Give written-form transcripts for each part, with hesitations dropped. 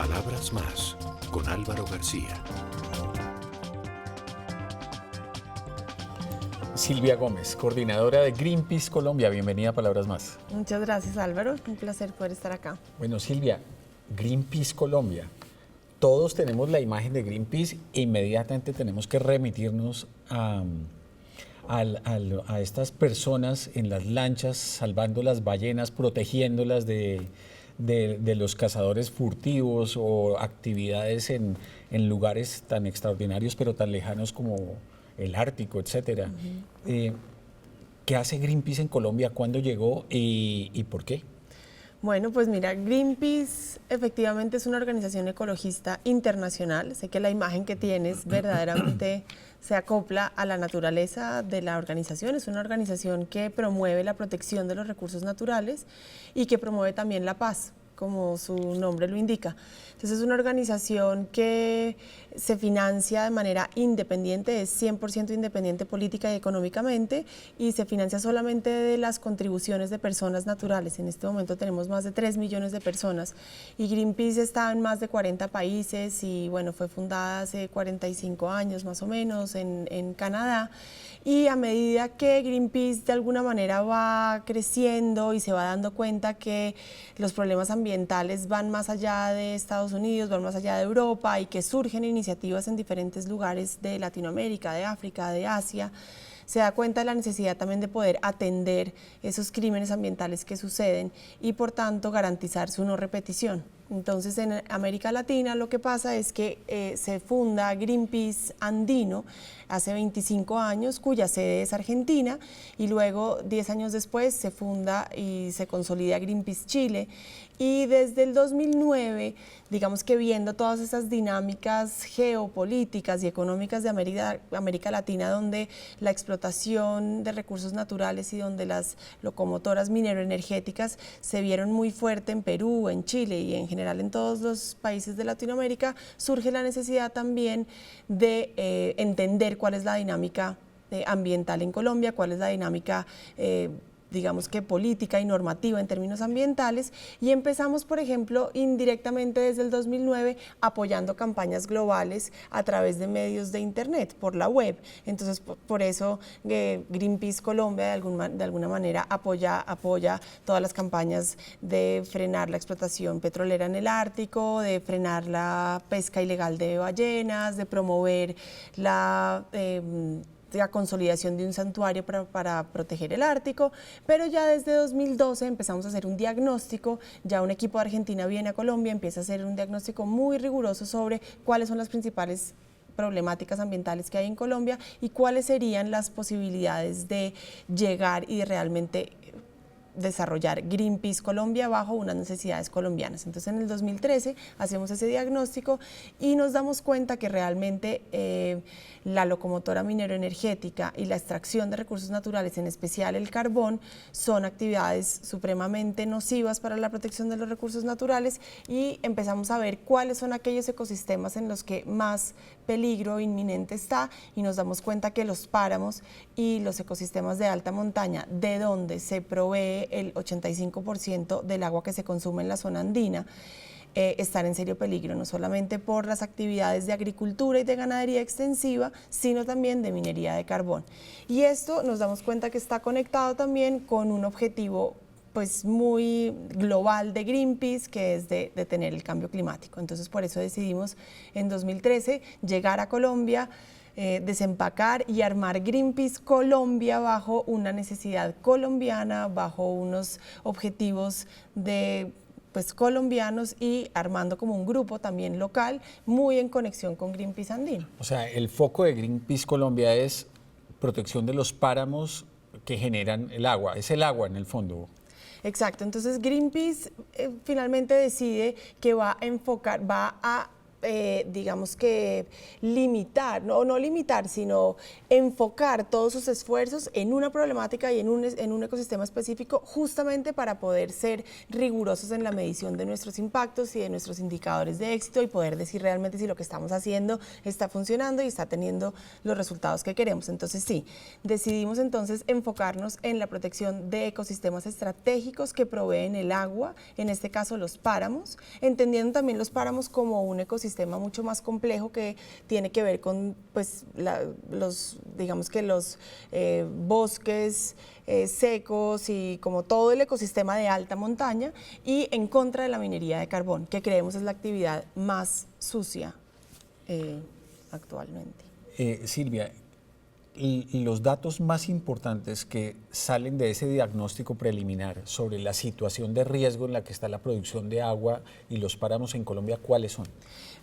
Palabras Más, con Álvaro García. Silvia Gómez, coordinadora de Greenpeace Colombia. Bienvenida a Palabras Más. Muchas gracias, Álvaro. Un placer poder estar acá. Bueno, Silvia, Greenpeace Colombia. Todos tenemos la imagen de Greenpeace e inmediatamente tenemos que remitirnos a estas personas en las lanchas, salvando las ballenas, protegiéndolas de los cazadores furtivos o actividades en lugares tan extraordinarios pero tan lejanos como el Ártico, etcétera. ¿Qué hace Greenpeace en Colombia? ¿Cuándo llegó y por qué? Bueno, pues mira, Greenpeace efectivamente es una organización ecologista internacional. Sé que la imagen que tienes verdaderamente se acopla a la naturaleza de la organización. Es una organización que promueve la protección de los recursos naturales y que promueve también la paz, como su nombre lo indica. Entonces es una organización que se financia de manera independiente, es 100% independiente política y económicamente, y se financia solamente de las contribuciones de personas naturales. En este momento tenemos más de 3 millones de personas y Greenpeace está en más de 40 países y bueno, fue fundada hace 45 años más o menos en Canadá. Y a medida que Greenpeace de alguna manera va creciendo y se va dando cuenta que los problemas ambientales van más allá de Estados Unidos, van más allá de Europa y que surgen iniciativas en diferentes lugares de Latinoamérica, de África, de Asia, se da cuenta de la necesidad también de poder atender esos crímenes ambientales que suceden y por tanto garantizar su no repetición. Entonces en América Latina lo que pasa es que se funda Greenpeace Andino hace 25 años, cuya sede es Argentina, y luego 10 años después se funda y se consolida Greenpeace Chile. Y desde el 2009, digamos que viendo todas esas dinámicas geopolíticas y económicas de América Latina, donde la explotación de recursos naturales y donde las locomotoras mineroenergéticas se vieron muy fuerte en Perú, en Chile y en general en todos los países de Latinoamérica, surge la necesidad también de entender cuál es la dinámica ambiental en Colombia, cuál es la dinámica digamos que política y normativa en términos ambientales, y empezamos, por ejemplo, indirectamente desde el 2009 apoyando campañas globales a través de medios de internet, por la web. Entonces, por eso Greenpeace Colombia de alguna manera apoya todas las campañas de frenar la explotación petrolera en el Ártico, de frenar la pesca ilegal de ballenas, de promover la consolidación de un santuario para proteger el Ártico, pero ya desde 2012 empezamos a hacer un diagnóstico, ya un equipo de Argentina viene a Colombia, empieza a hacer un diagnóstico muy riguroso sobre cuáles son las principales problemáticas ambientales que hay en Colombia y cuáles serían las posibilidades de llegar y de realmente desarrollar Greenpeace Colombia bajo unas necesidades colombianas. Entonces en el 2013 hacemos ese diagnóstico y nos damos cuenta que realmente la locomotora mineroenergética y la extracción de recursos naturales, en especial el carbón, son actividades supremamente nocivas para la protección de los recursos naturales, y empezamos a ver cuáles son aquellos ecosistemas en los que más peligro inminente está, y nos damos cuenta que los páramos y los ecosistemas de alta montaña, de donde se provee el 85% del agua que se consume en la zona andina, están en serio peligro, no solamente por las actividades de agricultura y de ganadería extensiva, sino también de minería de carbón. Y esto nos damos cuenta que está conectado también con un objetivo pues muy global de Greenpeace, que es de detener el cambio climático. Entonces por eso decidimos en 2013 llegar a Colombia, desempacar y armar Greenpeace Colombia bajo una necesidad colombiana, bajo unos objetivos de colombianos, y armando como un grupo también local muy en conexión con Greenpeace Andino. O sea, el foco de Greenpeace Colombia es protección de los páramos que generan el agua, es el agua en el fondo. Exacto, entonces Greenpeace finalmente decide que va a digamos que limitar, no limitar, sino enfocar todos sus esfuerzos en una problemática y en un ecosistema específico, justamente para poder ser rigurosos en la medición de nuestros impactos y de nuestros indicadores de éxito y poder decir realmente si lo que estamos haciendo está funcionando y está teniendo los resultados que queremos. Entonces sí, decidimos entonces enfocarnos en la protección de ecosistemas estratégicos que proveen el agua, en este caso los páramos, entendiendo también los páramos como un ecosistema mucho más complejo que tiene que ver con pues, digamos que los bosques secos y como todo el ecosistema de alta montaña, y en contra de la minería de carbón, que creemos es la actividad más sucia actualmente. Silvia, los datos más importantes que salen de ese diagnóstico preliminar sobre la situación de riesgo en la que está la producción de agua y los páramos en Colombia, ¿cuáles son?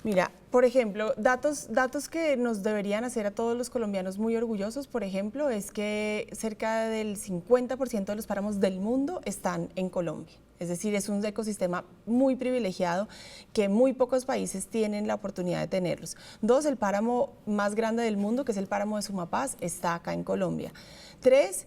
Mira, por ejemplo, datos que nos deberían hacer a todos los colombianos muy orgullosos, por ejemplo, es que cerca del 50% de los páramos del mundo están en Colombia. Es decir, es un ecosistema muy privilegiado que muy pocos países tienen la oportunidad de tenerlos. Dos, el páramo más grande del mundo, que es el páramo de Sumapaz, está acá en Colombia. Tres,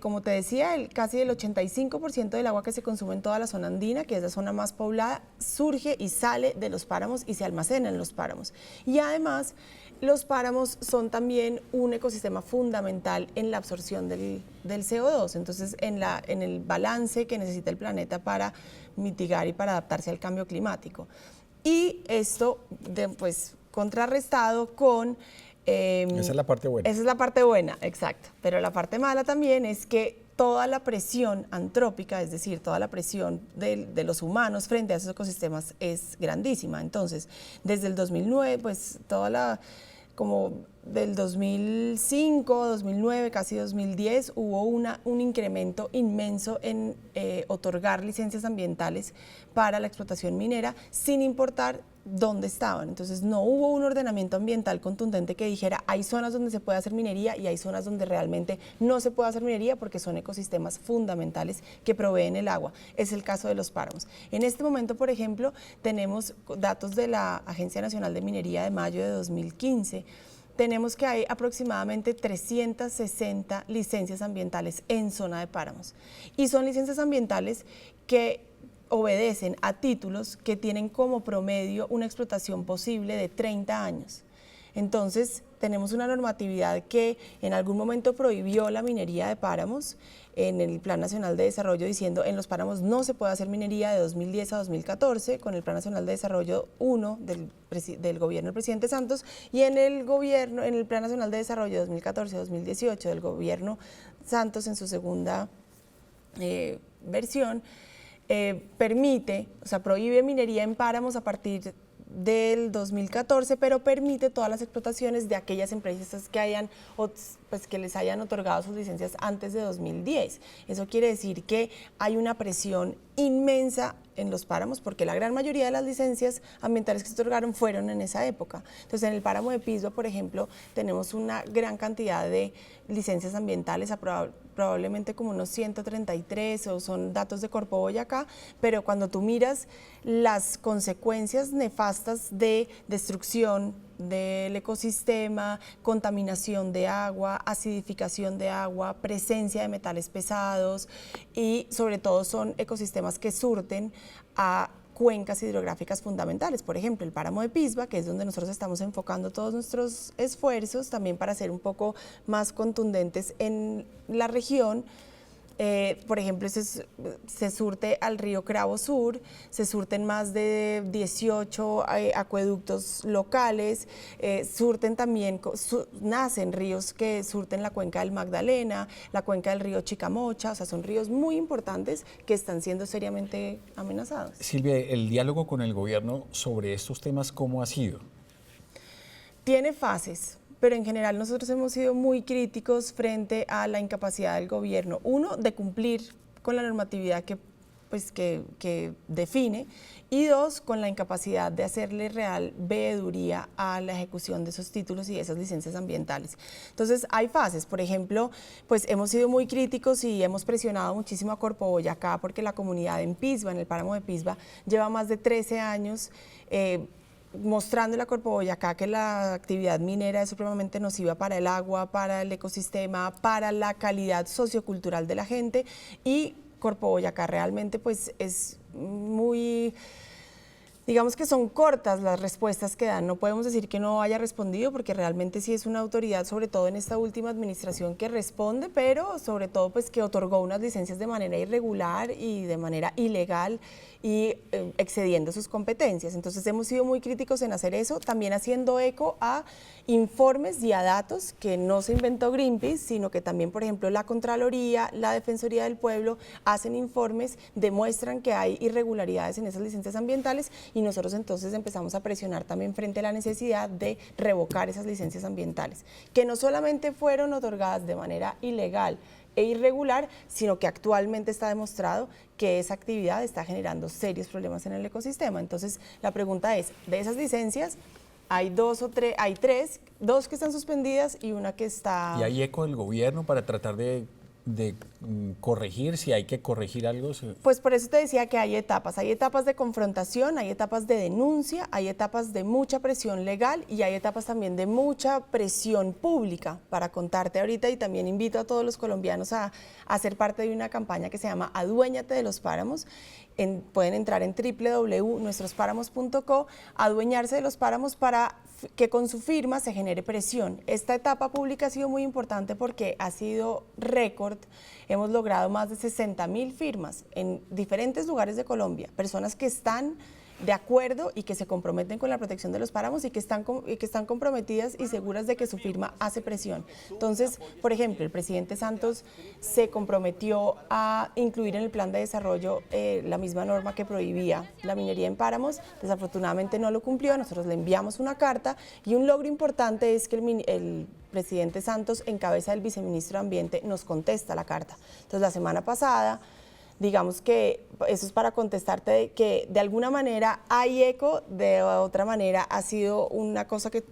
como te decía, casi el 85% del agua que se consume en toda la zona andina, que es la zona más poblada, surge y sale de los páramos y se almacena en los páramos. Y además, los páramos son también un ecosistema fundamental en la absorción del CO2, entonces en el balance que necesita el planeta para mitigar y para adaptarse al cambio climático. Y esto, pues, contrarrestado con... esa es la parte buena. Esa es la parte buena, exacto. Pero la parte mala también es que toda la presión antrópica, es decir, toda la presión de los humanos frente a esos ecosistemas es grandísima. Entonces, desde el 2009, pues como del 2005, 2009, casi 2010, hubo un incremento inmenso en otorgar licencias ambientales para la explotación minera, sin importar dónde estaban. Entonces no hubo un ordenamiento ambiental contundente que dijera hay zonas donde se puede hacer minería y hay zonas donde realmente no se puede hacer minería porque son ecosistemas fundamentales que proveen el agua. Es el caso de los páramos. En este momento, por ejemplo, tenemos datos de la Agencia Nacional de Minería de mayo de 2015. Tenemos que hay aproximadamente 360 licencias ambientales en zona de páramos. Y son licencias ambientales que obedecen a títulos que tienen como promedio una explotación posible de 30 años. Entonces, tenemos una normatividad que en algún momento prohibió la minería de páramos en el Plan Nacional de Desarrollo, diciendo en los páramos no se puede hacer minería de 2010 a 2014, con el Plan Nacional de Desarrollo 1 del gobierno del presidente Santos, y en el Plan Nacional de Desarrollo 2014-2018 del gobierno Santos en su segunda versión, permite, o sea, prohíbe minería en páramos a partir del 2014, pero permite todas las explotaciones de aquellas empresas que les hayan otorgado sus licencias antes de 2010. Eso quiere decir que hay una presión inmensa en los páramos, porque la gran mayoría de las licencias ambientales que se otorgaron fueron en esa época. Entonces, en el páramo de Pisba, por ejemplo, tenemos una gran cantidad de licencias ambientales, probablemente como unos 133, o son datos de Corpo Boyacá, pero cuando tú miras las consecuencias nefastas de destrucción del ecosistema, contaminación de agua, acidificación de agua, presencia de metales pesados, y sobre todo son ecosistemas que surten a cuencas hidrográficas fundamentales. Por ejemplo, el páramo de Pisba, que es donde nosotros estamos enfocando todos nuestros esfuerzos, también para ser un poco más contundentes en la región. Por ejemplo, se surte al río Cravo Sur, se surten más de 18 acueductos locales, surten también, nacen ríos que surten la cuenca del Magdalena, la cuenca del río Chicamocha, o sea, son ríos muy importantes que están siendo seriamente amenazados. Silvia, el diálogo con el gobierno sobre estos temas, ¿cómo ha sido? Tiene fases, pero en general nosotros hemos sido muy críticos frente a la incapacidad del gobierno, uno, de cumplir con la normatividad que define, y dos, con la incapacidad de hacerle real veeduría a la ejecución de esos títulos y de esas licencias ambientales. Entonces hay fases, por ejemplo, pues hemos sido muy críticos y hemos presionado muchísimo a Corpo Boyacá porque la comunidad en Pisba, en el páramo de Pisba, lleva más de 13 años mostrándole a Corpo Boyacá que la actividad minera es supremamente nociva para el agua, para el ecosistema, para la calidad sociocultural de la gente, y Corpo Boyacá realmente pues es muy... Digamos que son cortas las respuestas que dan, no podemos decir que no haya respondido porque realmente sí es una autoridad, sobre todo en esta última administración, que responde, pero sobre todo pues que otorgó unas licencias de manera irregular y de manera ilegal y excediendo sus competencias. Entonces hemos sido muy críticos en hacer eso, también haciendo eco a informes y a datos que no se inventó Greenpeace, sino que también, por ejemplo, la Contraloría, la Defensoría del Pueblo hacen informes, demuestran que hay irregularidades en esas licencias ambientales, y nosotros entonces empezamos a presionar también frente a la necesidad de revocar esas licencias ambientales, que no solamente fueron otorgadas de manera ilegal e irregular, sino que actualmente está demostrado que esa actividad está generando serios problemas en el ecosistema. Entonces, la pregunta es, de esas licencias, hay dos que están suspendidas y una que está... ¿Y hay eco del gobierno para tratar de corregir, si hay que corregir algo? Pues por eso te decía que hay etapas de confrontación, hay etapas de denuncia, hay etapas de mucha presión legal y hay etapas también de mucha presión pública, para contarte ahorita, y también invito a todos los colombianos a ser parte de una campaña que se llama Aduéñate de los páramos. Pueden entrar en www.nuestrospáramos.co, adueñarse de los páramos para que con su firma se genere presión. Esta etapa pública ha sido muy importante porque ha sido récord. Hemos logrado más de 60.000 firmas en diferentes lugares de Colombia, personas que están de acuerdo y que se comprometen con la protección de los páramos y que están comprometidas y seguras de que su firma hace presión. Entonces, por ejemplo, el presidente Santos se comprometió a incluir en el plan de desarrollo la misma norma que prohibía la minería en páramos. Desafortunadamente no lo cumplió, nosotros le enviamos una carta, y un logro importante es que el presidente Santos, en cabeza del viceministro de Ambiente, nos contesta la carta. Entonces, la semana pasada, digamos que eso es para contestarte de que de alguna manera hay eco, de otra manera ha sido una cosa que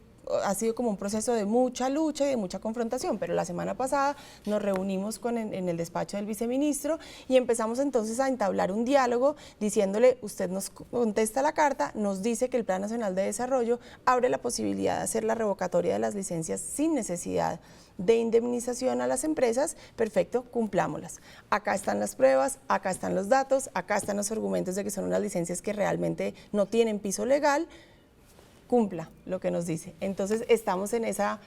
ha sido como un proceso de mucha lucha y de mucha confrontación, pero la semana pasada nos reunimos en el despacho del viceministro y empezamos entonces a entablar un diálogo diciéndole, usted nos contesta la carta, nos dice que el Plan Nacional de Desarrollo abre la posibilidad de hacer la revocatoria de las licencias sin necesidad de indemnización a las empresas, perfecto, cumplámoslas. Acá están las pruebas, acá están los datos, acá están los argumentos de que son unas licencias que realmente no tienen piso legal, cumpla lo que nos dice. Entonces estamos en esa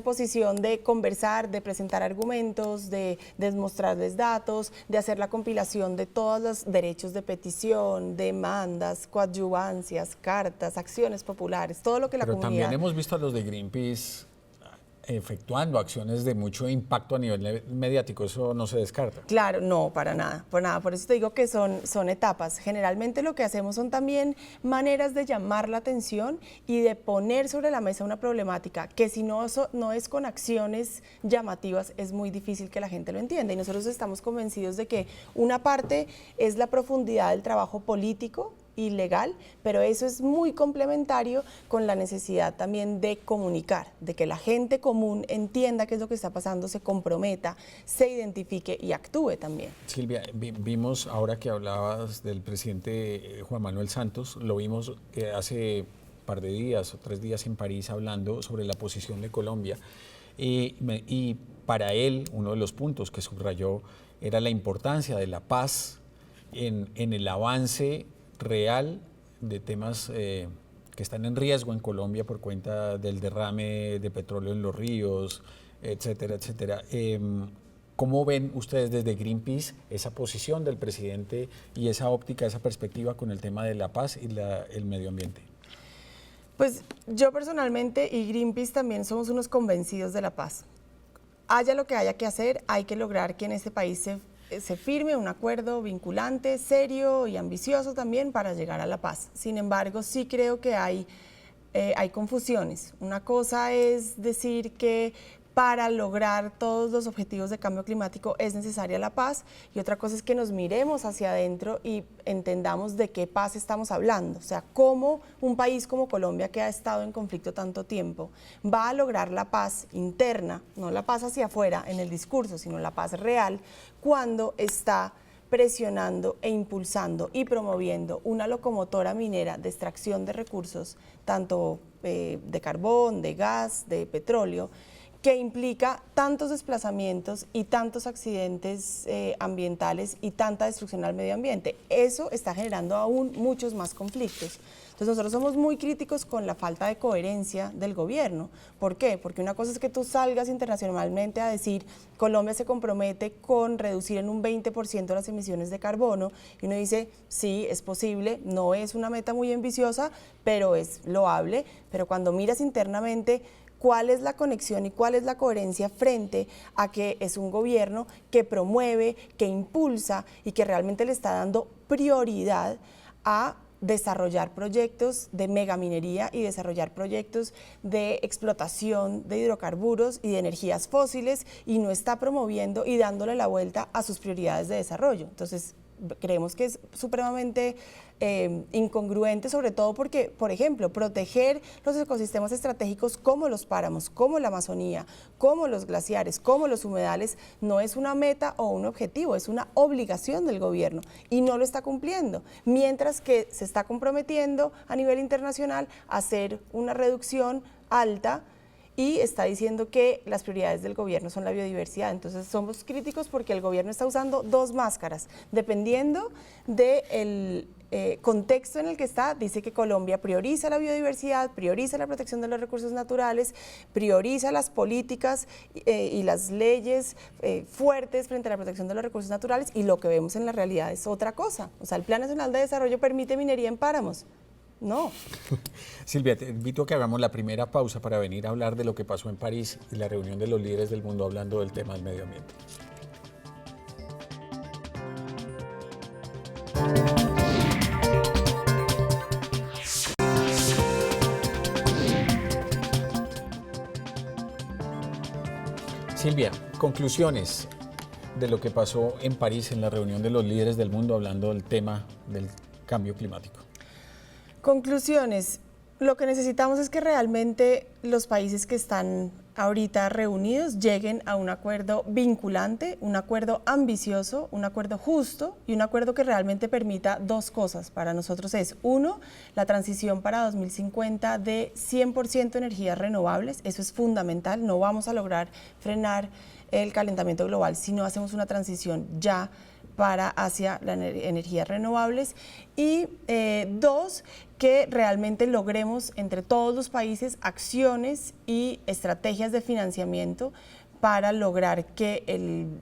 posición de conversar, de presentar argumentos, de demostrarles datos, de hacer la compilación de todos los derechos de petición, demandas, coadyuvancias, cartas, acciones populares, todo lo que la comunidad... Pero también hemos visto a los de Greenpeace efectuando acciones de mucho impacto a nivel mediático, eso no se descarta. Claro, no, para nada, por eso te digo que son etapas. Generalmente lo que hacemos son también maneras de llamar la atención y de poner sobre la mesa una problemática que si no es con acciones llamativas, es muy difícil que la gente lo entienda, y nosotros estamos convencidos de que una parte es la profundidad del trabajo político y legal, pero eso es muy complementario con la necesidad también de comunicar, de que la gente común entienda qué es lo que está pasando, se comprometa, se identifique y actúe también. Silvia, vimos ahora que hablabas del presidente Juan Manuel Santos, lo vimos hace un par de días o 3 días en París hablando sobre la posición de Colombia, y para él uno de los puntos que subrayó era la importancia de la paz en el avance real de temas que están en riesgo en Colombia por cuenta del derrame de petróleo en los ríos, etcétera, etcétera. ¿Cómo ven ustedes desde Greenpeace esa posición del presidente y esa óptica, esa perspectiva con el tema de la paz y el medio ambiente? Pues yo personalmente y Greenpeace también somos unos convencidos de la paz. Haya lo que haya que hacer, hay que lograr que en este país se firme un acuerdo vinculante, serio y ambicioso también para llegar a la paz. Sin embargo, sí creo que hay confusiones. Una cosa es decir que para lograr todos los objetivos de cambio climático es necesaria la paz, y otra cosa es que nos miremos hacia adentro y entendamos de qué paz estamos hablando. O sea, cómo un país como Colombia, que ha estado en conflicto tanto tiempo, va a lograr la paz interna, no la paz hacia afuera en el discurso, sino la paz real, cuando está presionando e impulsando y promoviendo una locomotora minera de extracción de recursos, tanto de carbón, de gas, de petróleo, que implica tantos desplazamientos y tantos accidentes ambientales y tanta destrucción al medio ambiente. Eso está generando aún muchos más conflictos. Entonces nosotros somos muy críticos con la falta de coherencia del gobierno. ¿Por qué? Porque una cosa es que tú salgas internacionalmente a decir Colombia se compromete con reducir en un 20% las emisiones de carbono y uno dice sí, es posible, no es una meta muy ambiciosa, pero es loable, pero cuando miras internamente cuál es la conexión y cuál es la coherencia frente a que es un gobierno que promueve, que impulsa y que realmente le está dando prioridad a desarrollar proyectos de megaminería y desarrollar proyectos de explotación de hidrocarburos y de energías fósiles y no está promoviendo y dándole la vuelta a sus prioridades de desarrollo. Entonces, creemos que es supremamente incongruente, sobre todo porque, por ejemplo, proteger los ecosistemas estratégicos como los páramos, como la Amazonía, como los glaciares, como los humedales, no es una meta o un objetivo, es una obligación del gobierno y no lo está cumpliendo, mientras que se está comprometiendo a nivel internacional a hacer una reducción alta y está diciendo que las prioridades del gobierno son la biodiversidad. Entonces somos críticos porque el gobierno está usando dos máscaras, dependiendo del contexto en el que está. Dice que Colombia prioriza la biodiversidad, prioriza la protección de los recursos naturales, prioriza las políticas y las leyes fuertes frente a la protección de los recursos naturales, y lo que vemos en la realidad es otra cosa. O sea, el Plan Nacional de Desarrollo permite minería en páramos. No. Silvia, te invito a que hagamos la primera pausa para venir a hablar de lo que pasó en París y la reunión de los líderes del mundo hablando del tema del medio ambiente. Silvia, conclusiones de lo que pasó en París en la reunión de los líderes del mundo hablando del tema del cambio climático. Conclusiones. Lo que necesitamos es que realmente los países que están ahorita reunidos lleguen a un acuerdo vinculante, un acuerdo ambicioso, un acuerdo justo y un acuerdo que realmente permita dos cosas para nosotros. Es, uno, la transición para 2050 de 100% energías renovables. Eso es fundamental. No vamos a lograr frenar el calentamiento global si no hacemos una transición ya hacia las energías renovables. Y dos, que realmente logremos entre todos los países acciones y estrategias de financiamiento para lograr que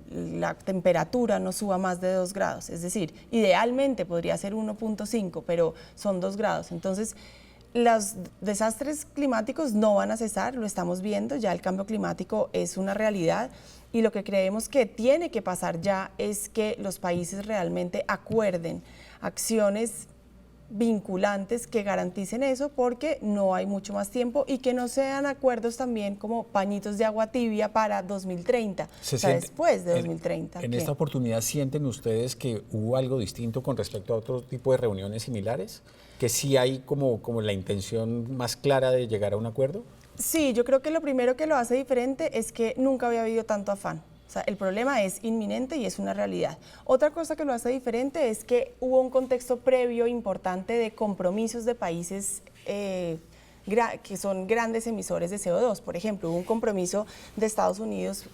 la temperatura no suba más de 2 grados. Es decir, idealmente podría ser 1.5, pero son 2 grados. Entonces, los desastres climáticos no van a cesar, lo estamos viendo, ya el cambio climático es una realidad y lo que creemos que tiene que pasar ya es que los países realmente acuerden acciones vinculantes que garanticen eso, porque no hay mucho más tiempo, y que no sean acuerdos también como pañitos de agua tibia para 2030, o sea, después de 2030. ¿En esta oportunidad sienten ustedes que hubo algo distinto con respecto a otro tipo de reuniones similares? ¿Que sí hay como la intención más clara de llegar a un acuerdo? Sí, yo creo que lo primero que lo hace diferente es que nunca había habido tanto afán. O sea, el problema es inminente y es una realidad. Otra cosa que lo hace diferente es que hubo un contexto previo importante de compromisos de países que son grandes emisores de CO2. Por ejemplo, hubo un compromiso de Estados Unidos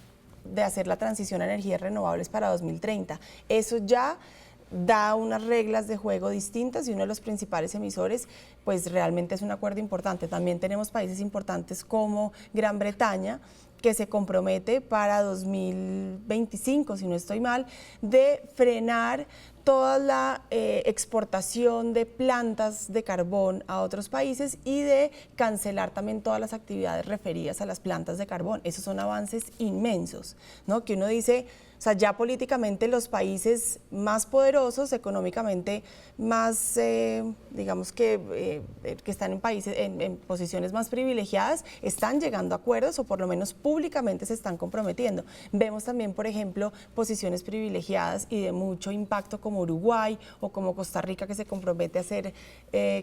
de hacer la transición a energías renovables para 2030. Eso ya da unas reglas de juego distintas y uno de los principales emisores, pues realmente es un acuerdo importante. También tenemos países importantes como Gran Bretaña, que se compromete para 2025, si no estoy mal, de frenar toda la exportación de plantas de carbón a otros países y de cancelar también todas las actividades referidas a las plantas de carbón. Esos son avances inmensos, ¿no? Que uno dice, o sea, ya políticamente los países más poderosos, económicamente más, digamos que están en países, en posiciones más privilegiadas, están llegando a acuerdos o por lo menos públicamente se están comprometiendo. Vemos también, por ejemplo, posiciones privilegiadas y de mucho impacto como Uruguay o como Costa Rica, que se compromete a ser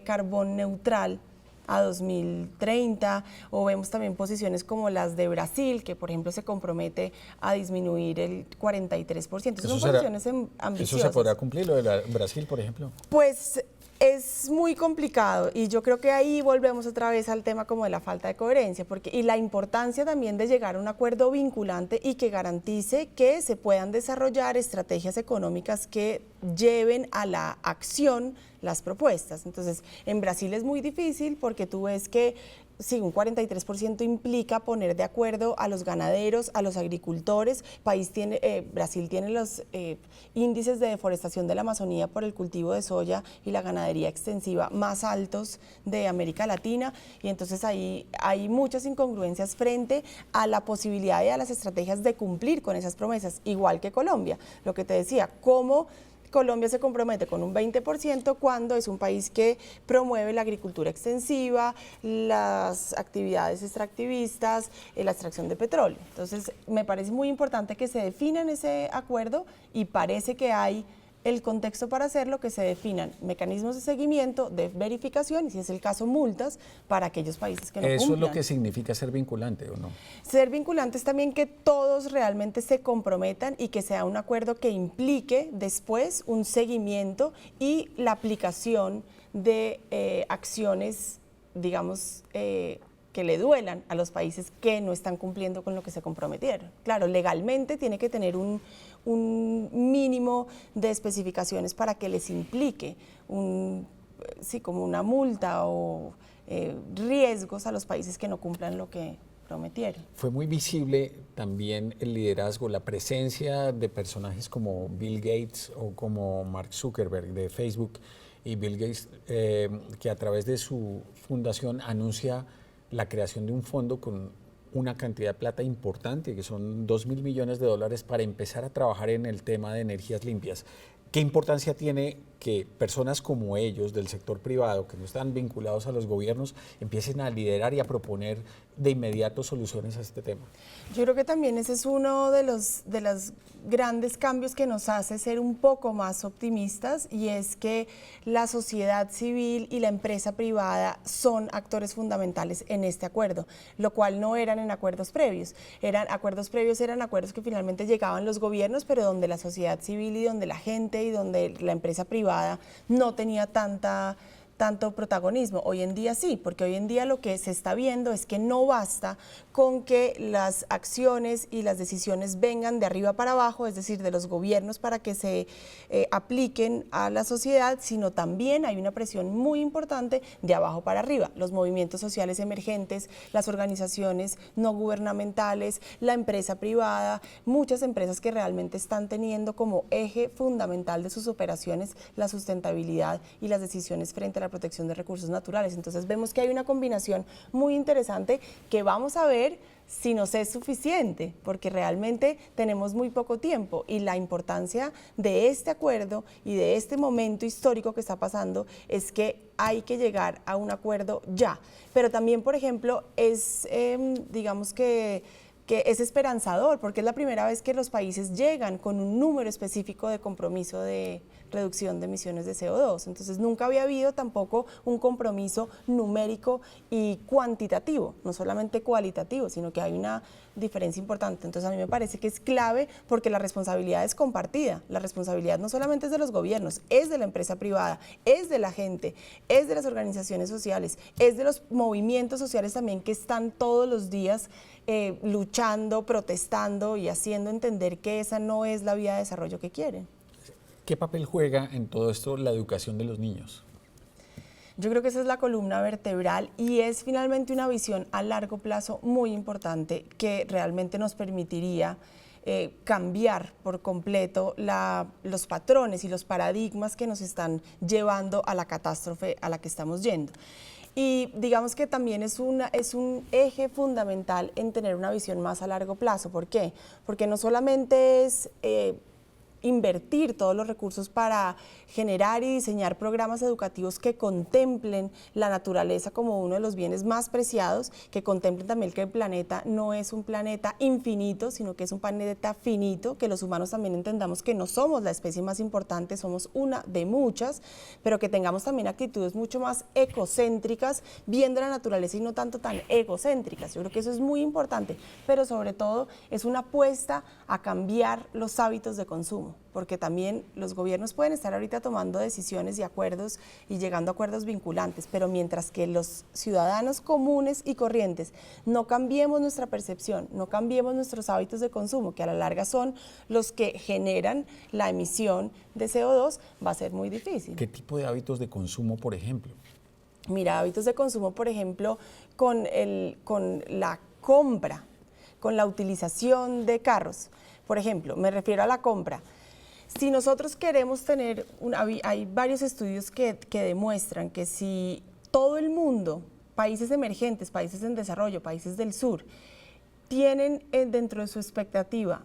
carbón neutral a 2030, o vemos también posiciones como las de Brasil, que por ejemplo se compromete a disminuir el 43%. Son posiciones ambiciosas. ¿Eso se podrá cumplir, lo de Brasil, por ejemplo? Pues es muy complicado y yo creo que ahí volvemos otra vez al tema como de la falta de coherencia y la importancia también de llegar a un acuerdo vinculante y que garantice que se puedan desarrollar estrategias económicas que lleven a la acción las propuestas. Entonces, en Brasil es muy difícil porque tú ves que sí, un 43% implica poner de acuerdo a los ganaderos, a los agricultores. Brasil tiene los índices de deforestación de la Amazonía por el cultivo de soya y la ganadería extensiva más altos de América Latina, y entonces ahí hay muchas incongruencias frente a la posibilidad y a las estrategias de cumplir con esas promesas, igual que Colombia. Lo que te decía, cómo Colombia se compromete con un 20% cuando es un país que promueve la agricultura extensiva, las actividades extractivistas, la extracción de petróleo. Entonces, me parece muy importante que se defina en ese acuerdo, y parece que hay el contexto para hacerlo, que se definan mecanismos de seguimiento, de verificación, y si es el caso, multas para aquellos países que no cumplan. ¿Eso es lo que significa ser vinculante o no? Ser vinculante es también que todos realmente se comprometan y que sea un acuerdo que implique después un seguimiento y la aplicación de acciones, digamos, que le duelan a los países que no están cumpliendo con lo que se comprometieron. Claro, legalmente tiene que tener un mínimo de especificaciones para que les implique como una multa o riesgos a los países que no cumplan lo que prometieron. Fue muy visible también el liderazgo, la presencia de personajes como Bill Gates o como Mark Zuckerberg de Facebook, y Bill Gates que a través de su fundación anuncia la creación de un fondo con una cantidad de plata importante, que son $2.000 millones para empezar a trabajar en el tema de energías limpias. ¿Qué importancia tiene que personas como ellos del sector privado, que no están vinculados a los gobiernos, empiecen a liderar y a proponer de inmediato soluciones a este tema? Yo creo que también ese es uno de los grandes cambios que nos hace ser un poco más optimistas, y es que la sociedad civil y la empresa privada son actores fundamentales en este acuerdo, lo cual no eran en acuerdos previos. Eran acuerdos que finalmente llegaban los gobiernos, pero donde la sociedad civil y donde la gente y donde la empresa privada no tenía tanto protagonismo. Hoy en día sí, porque hoy en día lo que se está viendo es que no basta con que las acciones y las decisiones vengan de arriba para abajo, es decir, de los gobiernos para que se apliquen a la sociedad, sino también hay una presión muy importante de abajo para arriba. Los movimientos sociales emergentes, las organizaciones no gubernamentales, la empresa privada, muchas empresas que realmente están teniendo como eje fundamental de sus operaciones la sustentabilidad y las decisiones frente a la protección de recursos naturales. Entonces vemos que hay una combinación muy interesante que vamos a ver si nos es suficiente, porque realmente tenemos muy poco tiempo, y la importancia de este acuerdo y de este momento histórico que está pasando es que hay que llegar a un acuerdo ya. Pero también, por ejemplo, es, digamos que es esperanzador, porque es la primera vez que los países llegan con un número específico de compromiso de reducción de emisiones de CO2. Entonces, nunca había habido tampoco un compromiso numérico y cuantitativo, no solamente cualitativo, sino que hay una diferencia importante. Entonces, a mí me parece que es clave, porque la responsabilidad es compartida. La responsabilidad no solamente es de los gobiernos, es de la empresa privada, es de la gente, es de las organizaciones sociales, es de los movimientos sociales también que están todos los días luchando, protestando y haciendo entender que esa no es la vía de desarrollo que quieren. ¿Qué papel juega en todo esto la educación de los niños? Yo creo que esa es la columna vertebral, y es finalmente una visión a largo plazo muy importante que realmente nos permitiría cambiar por completo los patrones y los paradigmas que nos están llevando a la catástrofe a la que estamos yendo. Y digamos que también es un eje fundamental en tener una visión más a largo plazo. ¿Por qué? Porque no solamente es invertir todos los recursos para generar y diseñar programas educativos que contemplen la naturaleza como uno de los bienes más preciados, que contemplen también que el planeta no es un planeta infinito, sino que es un planeta finito, que los humanos también entendamos que no somos la especie más importante, somos una de muchas, pero que tengamos también actitudes mucho más ecocéntricas, viendo la naturaleza y no tanto tan egocéntricas. Yo creo que eso es muy importante, pero sobre todo es una apuesta a cambiar los hábitos de consumo, porque también los gobiernos pueden estar ahorita tomando decisiones y acuerdos y llegando a acuerdos vinculantes, pero mientras que los ciudadanos comunes y corrientes no cambiemos nuestra percepción, no cambiemos nuestros hábitos de consumo, que a la larga son los que generan la emisión de CO2, va a ser muy difícil. ¿Qué tipo de hábitos de consumo, por ejemplo? Mira, hábitos de consumo, por ejemplo, con la compra, con la utilización de carros. Por ejemplo, me refiero a la compra. Si nosotros queremos tener, hay varios estudios que demuestran que si todo el mundo, países emergentes, países en desarrollo, países del sur, tienen dentro de su expectativa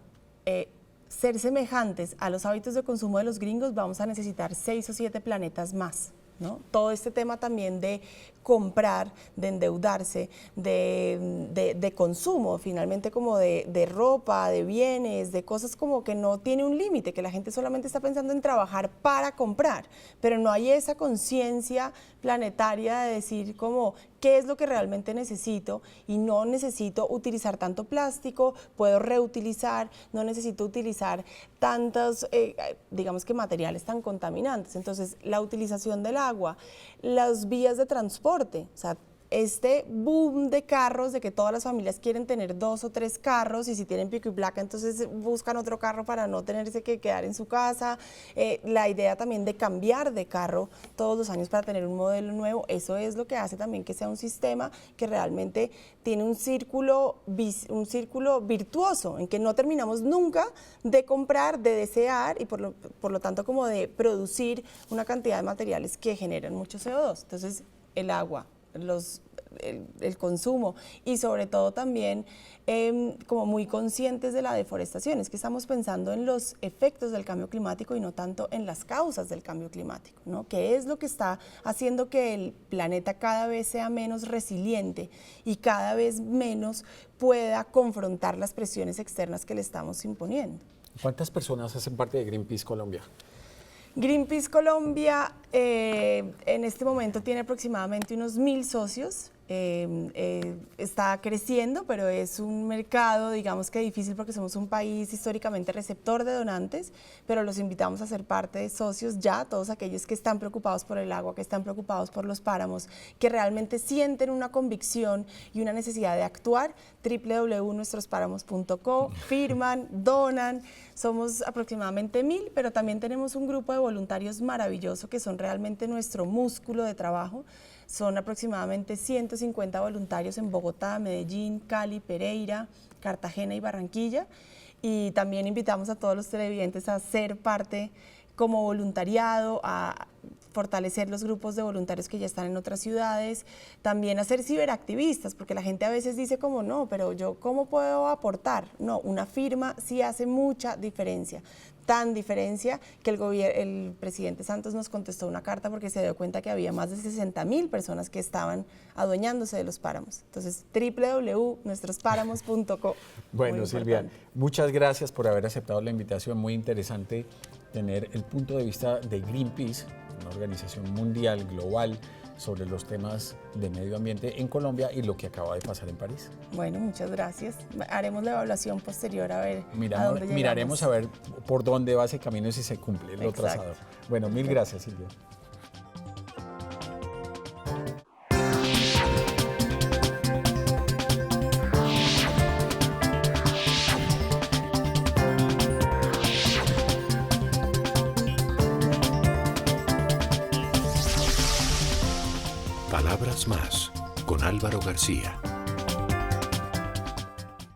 ser semejantes a los hábitos de consumo de los gringos, vamos a necesitar 6 o 7 planetas más, ¿no? Todo este tema también de comprar, de endeudarse, de consumo, finalmente como de ropa, de bienes, de cosas como que no tiene un límite, que la gente solamente está pensando en trabajar para comprar, pero no hay esa conciencia planetaria de decir como qué es lo que realmente necesito y no necesito utilizar tanto plástico, puedo reutilizar, no necesito utilizar tantos, digamos que materiales tan contaminantes. Entonces, la utilización del agua, las vías de transporte, o sea, este boom de carros, de que todas las familias quieren tener 2 o 3 carros y si tienen pico y placa, entonces buscan otro carro para no tenerse que quedar en su casa. La idea también de cambiar de carro todos los años para tener un modelo nuevo, eso es lo que hace también que sea un sistema que realmente tiene un círculo virtuoso, en que no terminamos nunca de comprar, de desear y por lo tanto como de producir una cantidad de materiales que generan mucho CO2. Entonces, el agua, el consumo y sobre todo también como muy conscientes de la deforestación, es que estamos pensando en los efectos del cambio climático y no tanto en las causas del cambio climático, ¿no? Que es lo que está haciendo que el planeta cada vez sea menos resiliente y cada vez menos pueda confrontar las presiones externas que le estamos imponiendo. ¿Cuántas personas hacen parte de Greenpeace Colombia? Greenpeace Colombia en este momento tiene aproximadamente unos 1000 socios. Está creciendo, pero es un mercado, digamos que difícil porque somos un país históricamente receptor de donantes, pero los invitamos a ser parte de socios ya, todos aquellos que están preocupados por el agua, que están preocupados por los páramos, que realmente sienten una convicción y una necesidad de actuar. www.nuestrospáramos.co, firman, donan. Somos aproximadamente 1000, pero también tenemos un grupo de voluntarios maravilloso que son realmente nuestro músculo de trabajo. Son aproximadamente 150 voluntarios en Bogotá, Medellín, Cali, Pereira, Cartagena y Barranquilla. Y también invitamos a todos los televidentes a ser parte como voluntariado, a fortalecer los grupos de voluntarios que ya están en otras ciudades, también a ser ciberactivistas, porque la gente a veces dice como no, pero yo ¿cómo puedo aportar? No, una firma sí hace mucha diferencia. Tan diferencia que el presidente Santos nos contestó una carta porque se dio cuenta que había más de 60.000 personas que estaban adueñándose de los páramos. Entonces, www.nuestrospáramos.co. Bueno, Silvia, muchas gracias por haber aceptado la invitación. Muy interesante tener el punto de vista de Greenpeace, una organización mundial, global, sobre los temas de medio ambiente en Colombia y lo que acaba de pasar en París. Bueno, muchas gracias. Haremos la evaluación posterior a ver a dónde llegamos. Miraremos a ver por dónde va ese camino y si se cumple lo trazado. Bueno, mil gracias, Silvia. Palabras más con Álvaro García.